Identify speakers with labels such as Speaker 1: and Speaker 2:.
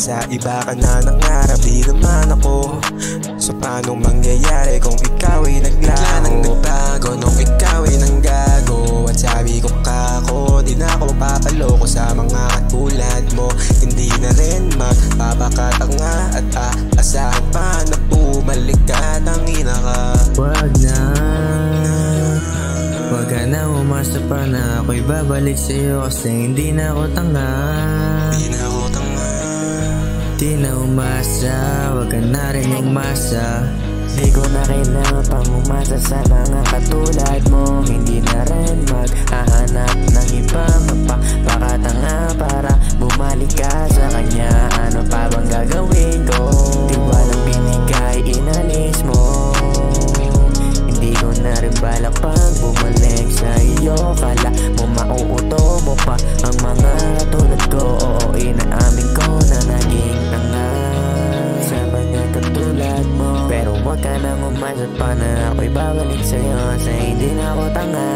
Speaker 1: sa iba ka na nangarap, di naman ako. So paano mangyayari kung ikaw ay naglaho? Bigla nang nagbago nung ikaw ay nanggago. At sabi ko kako, di na ako magpapaloko sa mga katulad mo. Hindi na rin magpapakatanga at aasahan pa na bumalik ka, tangina ka.
Speaker 2: Wag ka na umasa pa na ako'y babalik sa'yo, kasi hindi na ako tanga. Di na umasa, wag ka na rin umasa.
Speaker 3: Di ko na kailangan pang umasa sa mga katulad mo. Hindi na rin maghahanap ng ibang mapapakatanga para bumalik ka sa kanya. Ano pa bang gagawin ko? Di walang binigay, inalis mo. Hindi ko na rin balak pang bumalik sa iyo. Kala mo mauuto mo pa ang mga katulad ko. Oo, inaamin ko na naging tanga sa mga katulad mo. Pero wag ka nang umasa pa na ako'y babalik sa'yo, sa hindi na ako tanga.